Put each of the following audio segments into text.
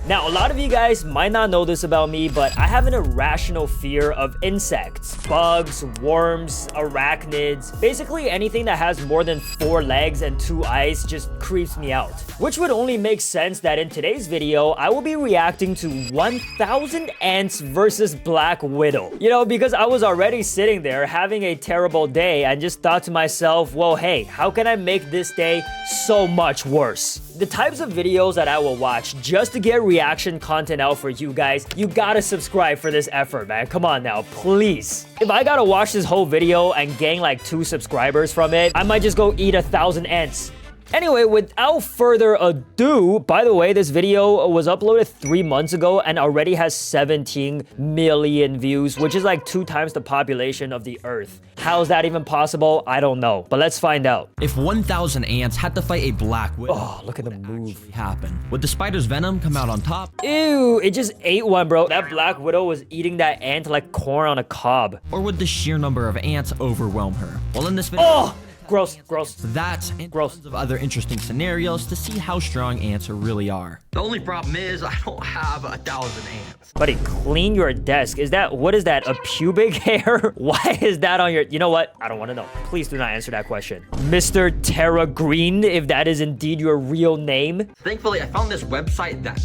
Now, a lot of you guys might not know this about me, but I have an irrational fear of insects. Bugs, worms, arachnids, basically anything that has more than 4 legs and 2 eyes just creeps me out. Which would only make sense that in today's video, I will be reacting to 1000 ants versus Black Widow. You know, because I was already sitting there having a terrible day and just thought to myself, well, hey, how can I make this day so much worse? The types of videos that I will watch just to get reaction content out for you guys, you gotta subscribe for this effort, man. Come on now, please. If I gotta watch this whole video and gain like 2 subscribers from it, I might just go eat 1000 ants. Anyway, without further ado, by the way, this video was uploaded 3 months ago and already has 17 million views, which is like 2 times the population of the Earth. How is that even possible? I don't know, but let's find out. If 1000 ants had to fight a Black Widow, Oh, look at the move. happen? Would the spider's venom come out on top? Ew, it just ate one, bro. That Black Widow was eating that ant like corn on a cob. Or would the sheer number of ants overwhelm her? Well, in this video, Oh! Gross, gross. that and Gross. tons of other interesting scenarios to see how strong ants really are. The only problem is I don't have 1000 ants. Buddy, clean your desk. What is that, a pubic hair? Why is that on your, you know what? I don't want to know. Please do not answer that question. Mr. Terra Green, if that is indeed your real name. Thankfully, I found this website that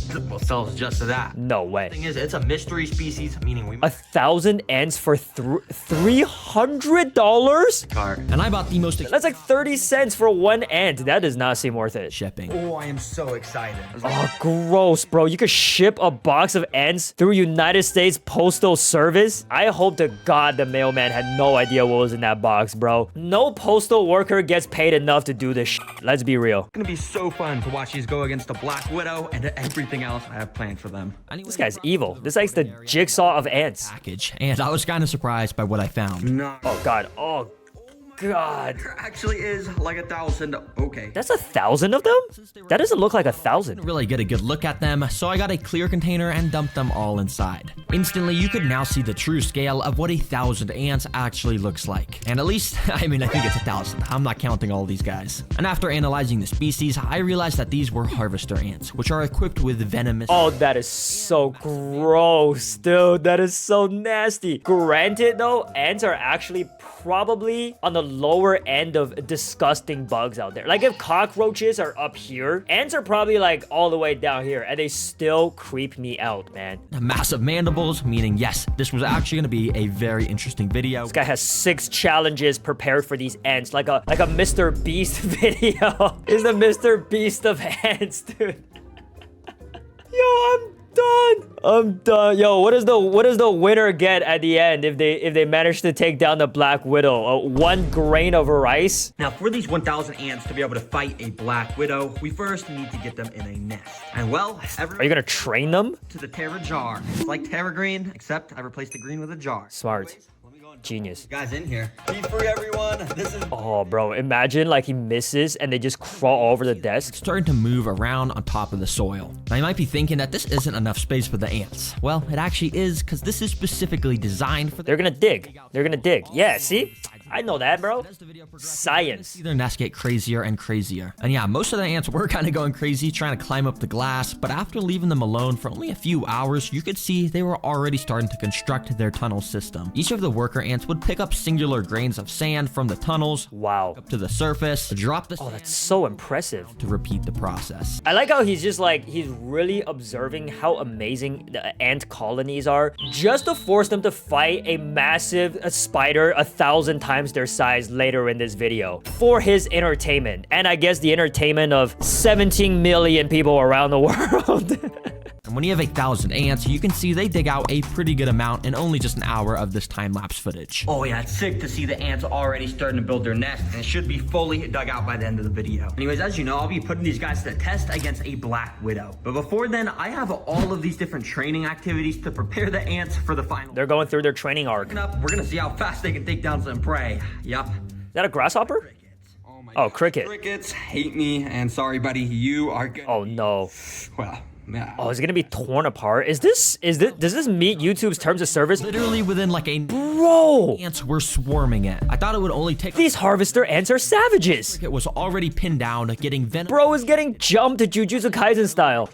sells just that. No way. Thing is, it's a mystery species, meaning we 1000 ants for $300? cart. And I bought the most That's like 30 cents for 1 ant. That does not seem worth it. shipping. Oh, I am so excited. Oh, gross, bro. You could ship a box of ants through United States Postal Service? I hope to God the mailman had no idea what was in that box, bro. No postal worker gets paid enough to do this shit. Let's be real. It's gonna be so fun to watch these go against the Black Widow and everything else I have planned for them. Anyway, This guy's evil. This guy's the jigsaw of ants. package, and I was kind of surprised by what I found. No. Oh, God. Oh, God. There actually is like 1000. Okay. That's 1000 of them? That doesn't look like 1000. Didn't really get a good look at them, so I got a clear container and dumped them all inside. Instantly, you could now see the true scale of what 1000 ants actually looks like. And at least, I think it's 1000. I'm not counting all these guys. And after analyzing the species, I realized that these were harvester ants, which are equipped with venomous... Oh, that is so gross, dude. That is so nasty. Granted, though, ants are actually probably on the lower end of disgusting bugs out there. Like, if cockroaches are up here, ants are probably like all the way down here, and they still creep me out, man. massive mandibles, meaning yes, this was actually going to be a very interesting video. This guy has 6 challenges prepared for these ants, like a Mr. Beast video. Is the Mr. Beast of ants, dude. Yo, I'm done. Yo, what does the winner get at the end if they manage to take down the Black Widow? 1 grain of rice? Now, for these 1000 ants to be able to fight a Black Widow, we first need to get them in a nest. And well, Are you gonna train them? to the Terra jar. It's like Terra Green, except I replaced the green with a jar. Smart. Anyways, let me go and Genius. guys in here. Be free, everyone. This is Oh, bro, imagine like he misses and they just crawl over the desk. Starting to move around on top of the soil. Now you might be thinking that this isn't enough space for the ants. Well, it actually is, because this is specifically designed for They're gonna dig. They're gonna dig. Yeah, see? I know that, bro. Science. see their nests get crazier and crazier. And yeah, most of the ants were kind of going crazy trying to climb up the glass, but after leaving them alone for only a few hours, you could see they were already starting to construct their tunnel system. Each of the worker ants would pick up singular grains of sand from the tunnels Wow. up to the surface, drop the Oh, that's so impressive. to repeat the process. I like how he's just like, he's really observing how amazing the ant colonies are, just to force them to fight a massive spider 1000 times their size later in this video for his entertainment. And I guess the entertainment of 17 million people around the world. And when you have 1000 ants, you can see they dig out a pretty good amount in only just an hour of this time-lapse footage. Oh yeah, it's sick to see the ants already starting to build their nest, and it should be fully dug out by the end of the video. Anyways, as you know, I'll be putting these guys to the test against a Black Widow. But before then, I have all of these different training activities to prepare the ants for the final. They're going through their training arc. Is We're gonna see how fast they can take down some prey. Yup. that a grasshopper? Oh, cricket. Crickets hate me, and sorry, buddy, you are good. Oh no. Well, yeah. Oh, is it gonna be torn apart? Does this meet YouTube's terms of service? Literally within like a Bro, ants were swarming it. I thought it would only take these harvester ants are savages. it was already pinned down, getting venom. Bro is getting jumped Jujutsu Kaisen style.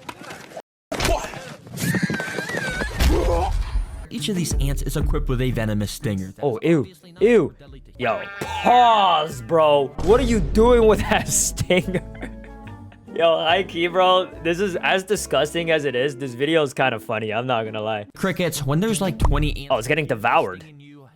each of these ants is equipped with a venomous stinger. That Oh, is ew. obviously not Ew. deadly to Yo, pause, bro. What are you doing with that stinger? Yo, high key, bro. This is as disgusting as it is. This video is kind of funny. I'm not gonna lie. crickets. When there's like 20 ants, Oh, it's getting devoured.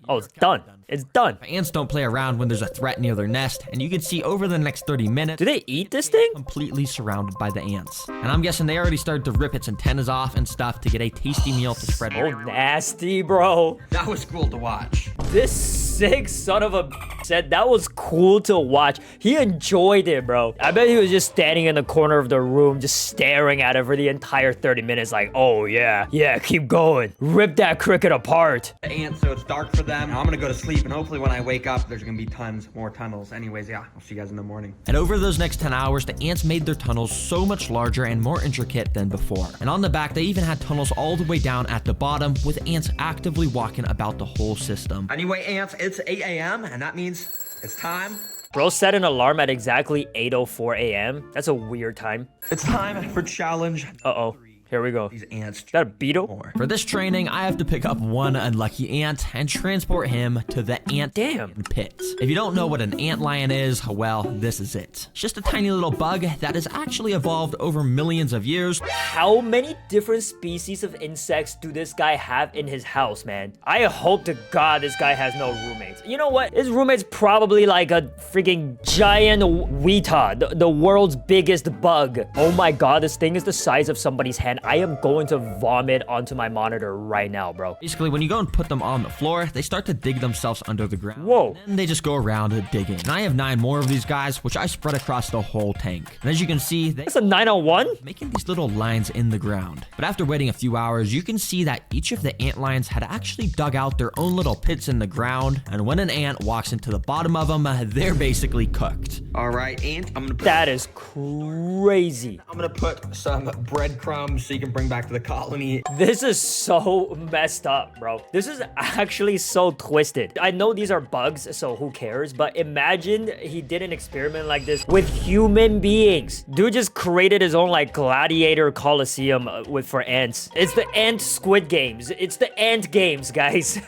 Oh, it's done. It's done. ants don't play around when there's a threat near their nest, and you can see over the next 30 minutes, Do they eat this thing? completely surrounded by the ants. And I'm guessing they already started to rip its antennas off and stuff to get a tasty meal to spread. Oh, nasty, bro. That was cool to watch. This sick son of a said that was cool to watch. He enjoyed it, bro. I bet he was just standing in the corner of the room, just staring at it for the entire 30 minutes, like, oh, yeah, keep going. Rip that cricket apart. The ants, so it's dark for them. I'm gonna go to sleep, and hopefully when I wake up, there's gonna be tons more tunnels. Anyways, yeah, I'll see you guys in the morning. And over those next 10 hours, the ants made their tunnels so much larger and more intricate than before. And on the back, they even had tunnels all the way down at the bottom, with ants actively walking about the whole system. Anyway, ants, it's 8 a.m., and that means it's time. Bro set an alarm at exactly 8:04 a.m. That's a weird time. It's time for challenge. Uh-oh. Here we go. These ants. Is that a beetle? For this training, I have to pick up one unlucky ant and transport him to the ant Damn. pit. If you don't know what an ant lion is, well, this is it. It's just a tiny little bug that has actually evolved over millions of years. How many different species of insects do this guy have in his house, man? I hope to God this guy has no roommates. You know what? His roommate's probably like a freaking giant Weta, the world's biggest bug. Oh my God, this thing is the size of somebody's hand. I am going to vomit onto my monitor right now, bro. Basically, when you go and put them on the floor, they start to dig themselves under the ground. Whoa. And they just go around digging. And I have 9 more of these guys, which I spread across the whole tank. And as you can see, they That's a 901? making these little lines in the ground. But after waiting a few hours, you can see that each of the ant lions had actually dug out their own little pits in the ground. And when an ant walks into the bottom of them, they're basically cooked. All right, ant, I'm That is crazy. gonna put some breadcrumbs so you can bring back to the colony. This is so messed up, bro. This is actually so twisted. I know these are bugs, so who cares? But imagine he did an experiment like this with human beings. Dude just created his own like gladiator coliseum for ants. It's the ant Squid Games. It's the ant games, guys.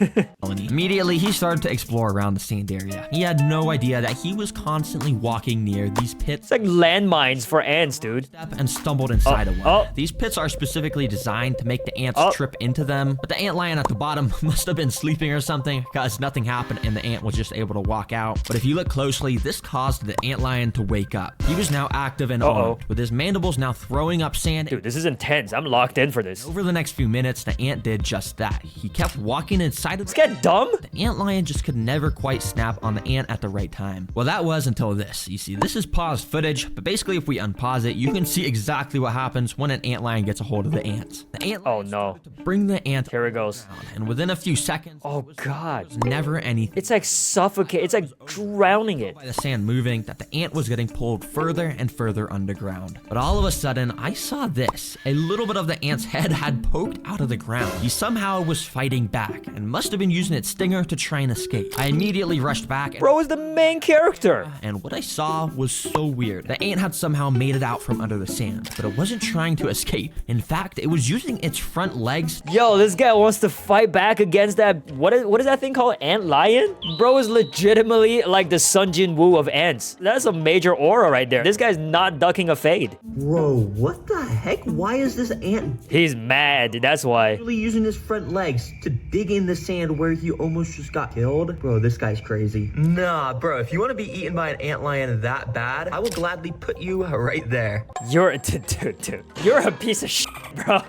Immediately, he started to explore around the sand area. He had no idea that he was constantly walking near these pits It's like landmines for ants, dude. and stumbled inside of one. Oh. These pits are specifically designed to make the ants Oh. trip into them, but the ant lion at the bottom must have been sleeping or something because nothing happened and the ant was just able to walk out. But if you look closely, this caused the ant lion to wake up. He was now active and Uh-oh. armed, with his mandibles now throwing up sand. Dude, this is intense. I'm locked in for this. Over the next few minutes, the ant did just that. He kept walking inside of Let's get dumb. the ant lion just could never quite snap on the ant at the right time. Well, that was until this. You see, this is paused footage, but basically if we unpause it, you can see exactly what happens when an ant lion gets a hold of the ant. The ant Oh lion no. started to bring the ant Here it goes. down, and within a few seconds, Oh God. never anything. It's like suffocate. It's like drowning it. By the sand moving, that the ant was getting pulled further and further underground. But all of a sudden, I saw this. A little bit of the ant's head had poked out of the ground. He somehow was fighting back and must have been using its stinger to try and escape. I immediately rushed back and Bro is the main character. and what I saw was so weird. The ant had somehow made it out from under the sand, but it wasn't trying to escape. In fact, it was using its front legs. Yo, this guy wants to fight back against that. What is that thing called? Ant lion? Bro is legitimately like the Sun Jin Woo of ants. That's a major aura right there. This guy's not ducking a fade. Bro, what the heck? Why is this ant He's mad. That's why. really using his front legs to dig in the sand where he almost just got killed? Bro, this guy's crazy. Nah, bro, if you want to be eaten by an ant lion that bad, I will gladly put you right there. You're dude. You're a piece of shit, bro.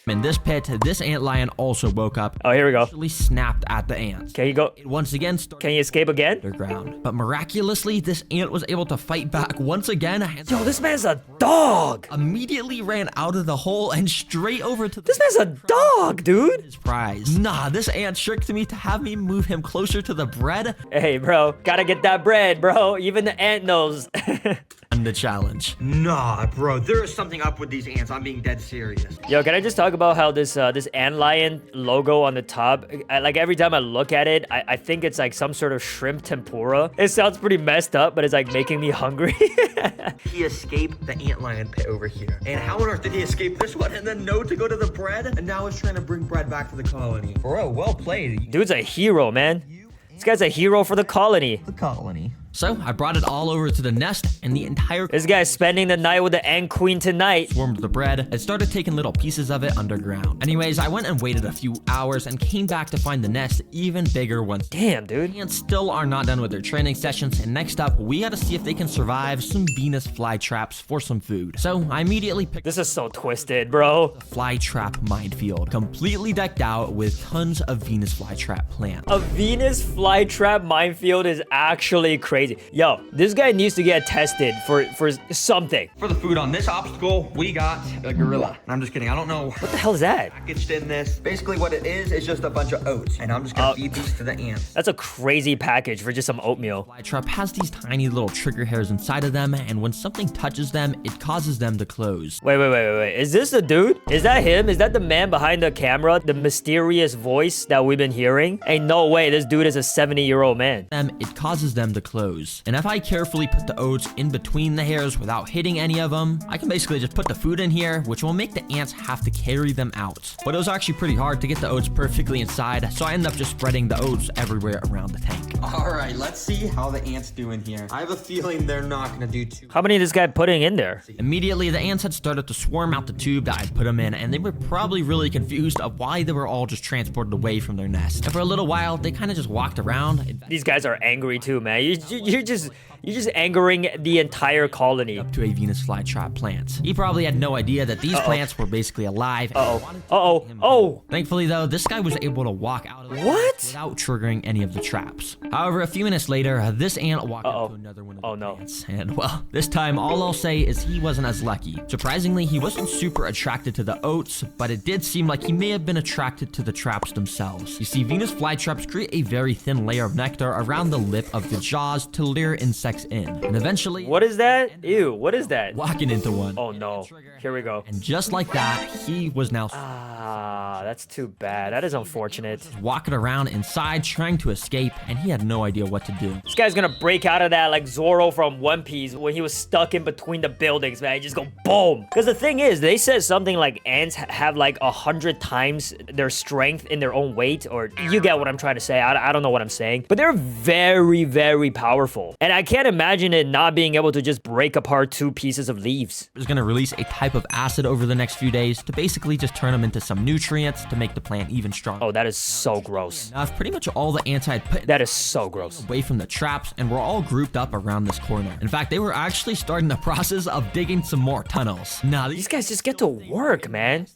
In this pit, this ant lion also woke up. Oh, here we go. Actually snapped at the ant. Can you go? It once again started Can you escape again? underground. But miraculously, this ant was able to fight back once again and Yo, this man's a dog. immediately ran out of the hole and straight over to This man's a dog, dude. his prize. Nah, this ant tricked me to have me move him closer to the bread. Hey, bro. Gotta get that bread, bro. Even the ant knows. win the challenge. Nah, bro, there is something up with these ants. I'm being dead serious. Yo, can I just talk about how this antlion logo on the top, like every time I look at it, I think it's like some sort of shrimp tempura. It sounds pretty messed up, but it's like making me hungry. He escaped the antlion pit over here. And how on earth did he escape this one and then know to go to the bread? And now he's trying to bring bread back to the colony. Bro, well played. Dude's a hero, man. This guy's a hero for the colony. The colony. So I brought it all over to the nest, and the entire This guy's spending the night with the ant queen tonight. swarmed the bread and started taking little pieces of it underground. Anyways, I went and waited a few hours and came back to find the nest even bigger once. Damn, dude. Ants still are not done with their training sessions, and next up, we gotta see if they can survive some Venus flytraps for some food. So I immediately picked This is so twisted, bro. a flytrap minefield, completely decked out with tons of Venus flytrap plants. A Venus flytrap minefield is actually crazy. Yo, this guy needs to get tested for something. For the food on this obstacle, we got a gorilla. I'm just kidding. I don't know What the hell is that? packaged in this. Basically what it is just a bunch of oats. And I'm just gonna feed these to the ants. That's a crazy package for just some oatmeal. Flytrap has these tiny little trigger hairs inside of them, and when something touches them, it causes them to close. Wait. Is this the dude? Is that him? Is that the man behind the camera? The mysterious voice that we've been hearing? Ain't no way this dude is a 70-year-old man. It causes them to close. And if I carefully put the oats in between the hairs without hitting any of them, I can basically just put the food in here, which will make the ants have to carry them out. But it was actually pretty hard to get the oats perfectly inside, so I ended up just spreading the oats everywhere around the tank. All right, let's see how the ants do in here. I have a feeling they're not gonna do too. How many is this guy putting in there? Immediately, the ants had started to swarm out the tube that I'd put them in, and they were probably really confused of why they were all just transported away from their nest. And for a little while, they kind of just walked around. These guys are angry too, man. You're just angering the entire colony. To a Venus flytrap plant. He probably had no idea that these plants were basically alive. Oh. Thankfully, though, this guy was able to walk out of it What? without triggering any of the traps. However, a few minutes later, this ant walked up to another one of the Oh, no. plants. And, well, this time, all I'll say is he wasn't as lucky. Surprisingly, he wasn't super attracted to the oats, but it did seem like he may have been attracted to the traps themselves. You see, Venus flytraps create a very thin layer of nectar around the lip of the jaws to lure insects in. And eventually, What is that? Ew, what is that? walking into one. Oh no. Here we go. And just like that, he was now Ah, that's too bad. That is unfortunate. walking around inside trying to escape, and he had no idea what to do. This guy's gonna break out of that like Zoro from One Piece when he was stuck in between the buildings, man. He just go boom. Because the thing is, they said something like ants have like 100 times their strength in their own weight, or you get what I'm trying to say. I don't know what I'm saying. But they're very, very powerful. And I can't imagine it not being able to just break apart 2 pieces of leaves. Is going to release a type of acid over the next few days to basically just turn them into some nutrients to make the plant even stronger. Oh, that is so gross. Now, pretty much all the ants I had put That is so gross. away from the traps, and we're all grouped up around this corner. In fact, they were actually starting the process of digging some more tunnels. Now, These guys just get to work, man.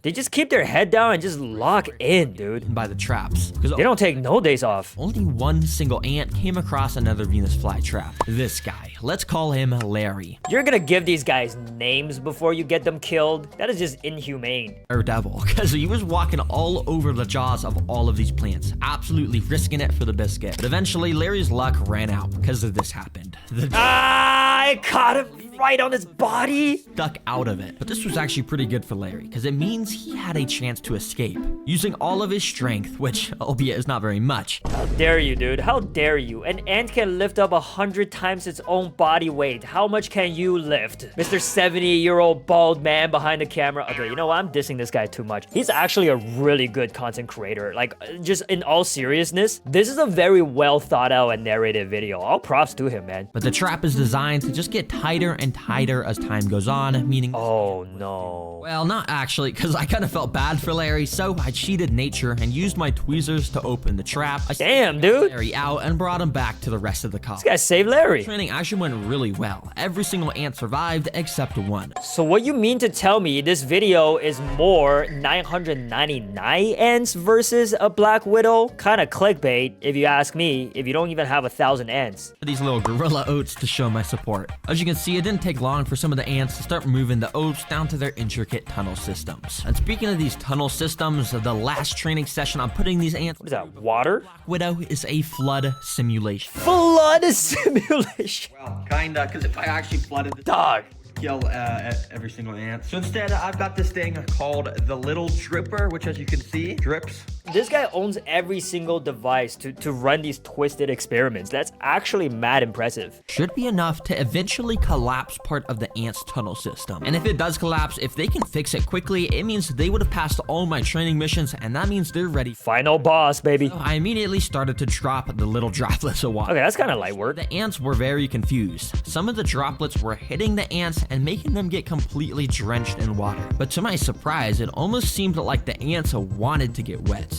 They just keep their head down and just lock in, dude. by the traps. Because They don't take no days off. only one single ant came across another Venus flytrap. This guy. Let's call him Larry. You're gonna give these guys names before you get them killed? That is just inhumane. Daredevil, because he was walking all over the jaws of all of these plants, absolutely risking it for the biscuit. But eventually, Larry's luck ran out because of this happened. The I caught him right on his body. stuck out of it. But this was actually pretty good for Larry, because it means he had a chance to escape, using all of his strength, which, albeit is not very much. How dare you, dude? How dare you? An ant can lift up 100 times its own body weight. How much can you lift? Mr. 70-year-old bald man behind the camera. Okay, you know what? I'm dissing this guy too much. He's actually a really good content creator. Like, just in all seriousness, this is a very well thought out and narrated video. All props to him, man. But the trap is designed to just get tighter and tighter as time goes on, meaning... Oh, no. Well, not actually, because I kind of felt bad for Larry, so I cheated nature and used my tweezers to open the trap. I Damn, dude. Larry out and brought him back to the rest of the colony. This guy saved Larry. Training actually went really well. Every single ant survived except one. So what you mean to tell me this video is more 999 ants versus a black widow? Kind of clickbait, if you ask me, if you don't even have 1,000 ants. These little gorilla oats to show my support. As you can see, it didn't didn't take long for some of the ants to start moving the oats down to their intricate tunnel systems. And speaking of these tunnel systems, the last training session on putting these ants... What is that, water? Widow is a flood simulation. Flood simulation. Well, kinda, because if I actually flooded the Dog. kill every single ant. So instead, I've got this thing called the Little Dripper, which as you can see, drips. This guy owns every single device to run these twisted experiments. That's actually mad impressive. Should be enough to eventually collapse part of the ants tunnel system. And if it does collapse, if they can fix it quickly, it means they would have passed all my training missions, and that means they're ready. Final boss, baby. So I immediately started to drop the little droplets of water. Okay, that's kind of light work. The ants were very confused. Some of the droplets were hitting the ants and making them get completely drenched in water. But to my surprise, it almost seemed like the ants wanted to get wet.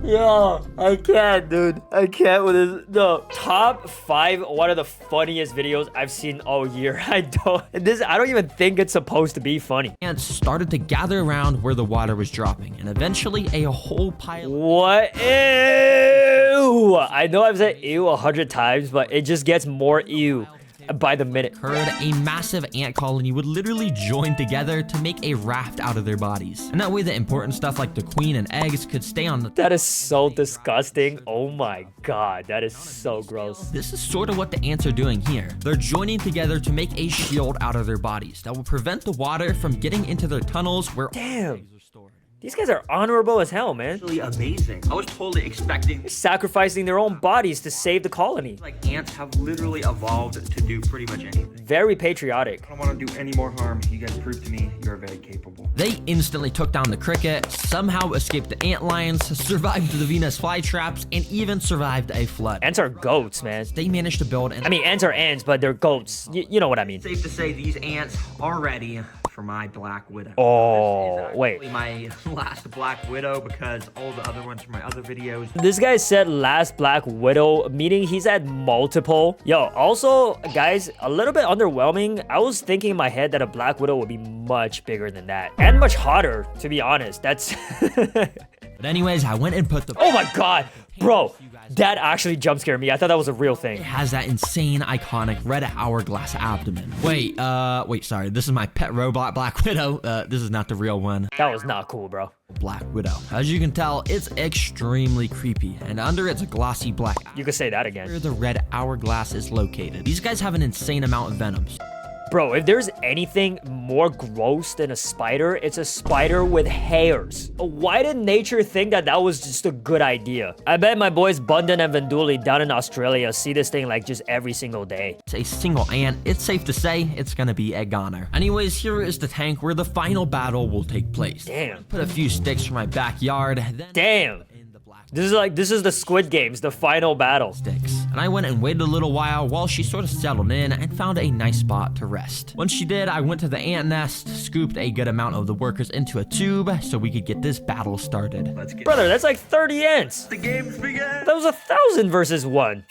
Yo, I can't, dude. I can't with this. No. Top 5, one of the funniest videos I've seen all year. I don't even think it's supposed to be funny. Ants started to gather around where the water was dropping, and eventually a whole pile. What? Ew! I know I've said ew 100 times, but it just gets more ew by the minute. Heard a massive ant colony would literally join together to make a raft out of their bodies. And that way the important stuff like the queen and eggs could stay on the... That is so disgusting. Oh my god, that is so gross. This is sort of what the ants are doing here. They're joining together to make a shield out of their bodies that will prevent the water from getting into their tunnels where... Damn. These guys are honorable as hell, man. Really amazing. I was totally expecting Sacrificing their own bodies to save the colony. like ants have literally evolved to do pretty much anything. Very patriotic. I don't want to do any more harm. You guys proved to me you're very capable. They instantly took down the cricket, somehow escaped the ant lions, survived the Venus flytraps, and even survived a flood. Ants are goats, man. They managed to build an... I mean, ants are ants, but they're goats. You know what I mean. Safe to say these ants are ready for my Black Widow. Oh, wait. My last Black Widow because all the other ones from my other videos. This guy said last Black Widow, meaning he's had multiple. Yo, also, guys, a little bit underwhelming. I was thinking in my head that a Black Widow would be much bigger than that. And much hotter, to be honest. That's... But anyways, I went and put the... Oh my god, bro. That actually jump scared me. I thought that was a real thing. It has that insane, iconic red hourglass abdomen. Wait, sorry. This is my pet robot, Black Widow. This is not the real one. That was not cool, bro. Black Widow. As you can tell, it's extremely creepy, and under it's a glossy black... You could say that again. Where the red hourglass is located. These guys have an insane amount of venoms. Bro, if there's anything more gross than a spider, it's a spider with hairs. Why did nature think that that was just a good idea? I bet my boys Bundan and Venduli down in Australia see this thing like just every single day. It's a single ant. It's safe to say it's gonna be a goner. Anyways, here is the tank where the final battle will take place. Damn. Put a few sticks from my backyard. Then Damn. This is the Squid Games, the final battle. Sticks. And I went and waited a little while she sort of settled in and found a nice spot to rest. Once she did, I went to the ant nest, scooped a good amount of the workers into a tube so we could get this battle started. Let's get Brother, that's like 30 ants. the games begin. That was 1,000 versus 1.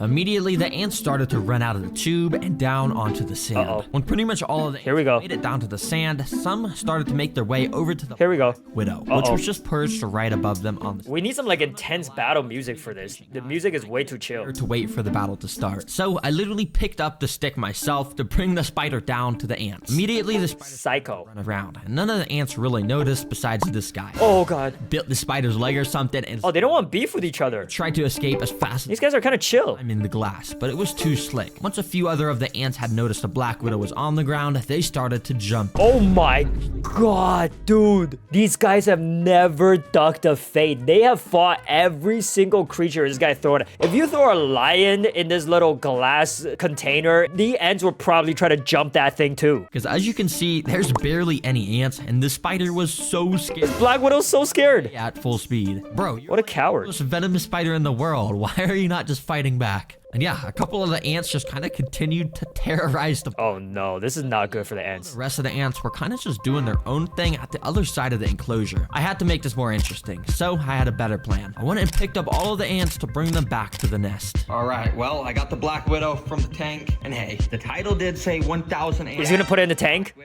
Immediately, the ants started to run out of the tube and down onto the sand. Uh-oh. When pretty much all of the Here we go. ants made it down to the sand, some started to make their way over to the Here we go. Widow, which Uh-oh. was just perched right above them on the We need some like intense battle music for this. The music is way too chill. to wait for the battle to start. So I literally picked up the stick myself to bring the spider down to the ants. Immediately, the spider Psycho. ran around, and none of the ants really noticed besides this guy. Oh god. Bit the spider's leg or something and Oh, they don't want beef with each other. tried to escape as fast as These guys are kind of chill. I'm in the glass, but it was too slick. Once a few other of the ants had noticed a Black Widow was on the ground, they started to jump. Oh my god, dude. These guys have never ducked a fate. They have fought every single creature this guy thrown. If you throw a lion in this little glass container, the ants will probably try to jump that thing too. Because as you can see, there's barely any ants, and the spider was so scared Black Widow's so scared. at full speed. Bro, you're What a the coward. most venomous spider in the world. Why are you not just fighting back? And yeah, a couple of the ants just kind of continued to terrorize the... Oh no, this is not good for the ants. The rest of the ants were kind of just doing their own thing at the other side of the enclosure. I had to make this more interesting, so I had a better plan. I went and picked up all of the ants to bring them back to the nest. All right, well, I got the Black Widow from the tank. And hey, the title did say 1,000 ants. He's gonna put it in the tank?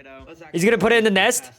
He's gonna put it in the nest?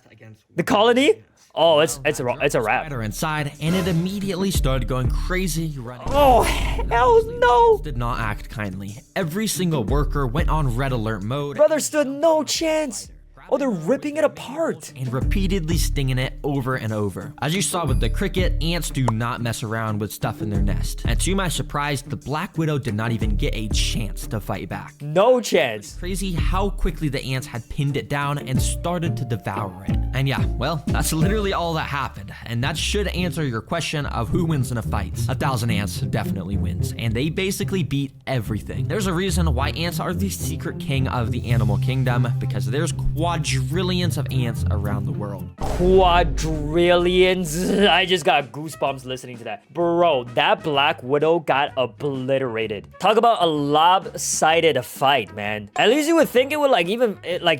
The colony? Oh, it's a wrap. Spider inside, and it immediately started going crazy, running. Oh, hell no. Did not not act kindly. Every single worker went on red alert mode. Brother stood no chance. Oh, they're ripping it apart. And repeatedly stinging it over and over. As you saw with the cricket, ants do not mess around with stuff in their nest. And to my surprise, the Black Widow did not even get a chance to fight back. No chance. Crazy how quickly the ants had pinned it down and started to devour it. And yeah, well, that's literally all that happened. And that should answer your question of who wins in a fight. 1,000 ants definitely wins. And they basically beat everything. There's a reason why ants are the secret king of the animal kingdom, because there's quadrillions of ants around the world. Quadrillions. I just got goosebumps listening to that. Bro, that Black Widow got obliterated. Talk about a lopsided fight, man. At least you would think it would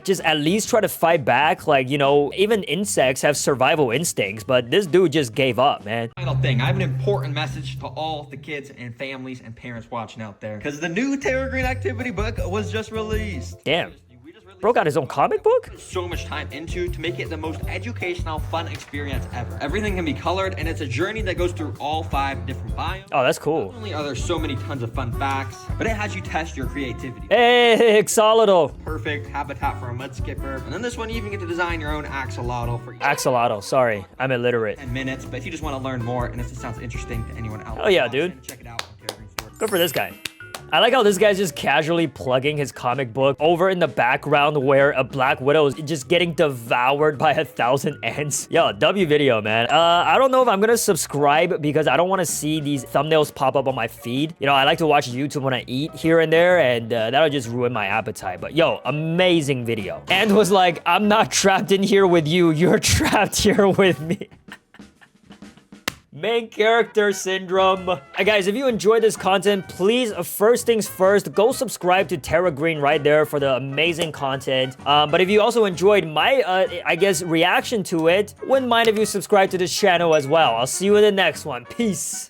just at least try to fight back. Like, you know, even insects have survival instincts, but this dude just gave up, man. Final thing, I have an important message to all the kids and families and parents watching out there, because the new Tara Green activity book was just released. Damn. Bro got his own comic book? So much time into to make it the most educational, fun experience ever. Everything can be colored, and it's a journey that goes through all 5 different biomes. Oh, that's cool. Not only are there so many tons of fun facts, but it has you test your creativity. Hey, Axolotl. Perfect habitat for a mud skipper. And then this one, you even get to design your own axolotl for Axolotl, sorry. I'm illiterate. 10 minutes. But if you just want to learn more, and if this sounds interesting to anyone else, Oh yeah, dude. check it out on Tara Green Store. Good for this guy. I like how this guy's just casually plugging his comic book over in the background where a Black Widow is just getting devoured by 1,000 ants. Yo, W video, man. I don't know if I'm gonna subscribe because I don't want to see these thumbnails pop up on my feed. You know, I like to watch YouTube when I eat here and there, and that'll just ruin my appetite. But yo, amazing video. And was like, I'm not trapped in here with you. You're trapped here with me. Main character syndrome. Hey guys, if you enjoyed this content, please, first things first, go subscribe to Tara Green right there for the amazing content. But if you also enjoyed my, I guess, reaction to it, wouldn't mind if you subscribe to this channel as well. I'll see you in the next one. Peace.